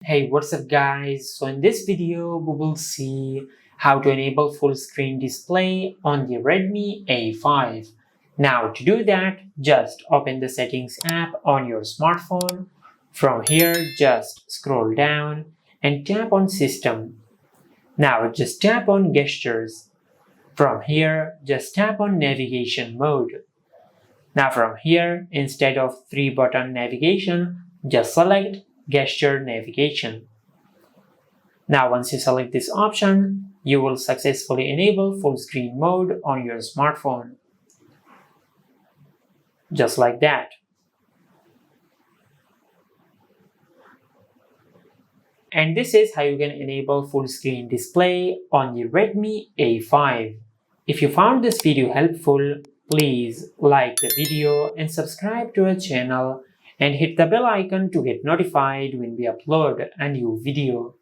Hey, what's up guys? So in this video we will see how to enable full screen display on the Redmi A5. Now to do that, just open the settings app on your smartphone. From here, just scroll down and tap on system. Now just tap on gestures. From here, just tap on navigation mode. Now from here, instead of 3-button navigation, just select gesture navigation. Now once you select this option, you will successfully enable full screen mode on your smartphone. Just like that. And this is how you can enable full screen display on the Redmi A5. If you found this video helpful, please like the video and subscribe to our channel and hit the bell icon to get notified when we upload a new video.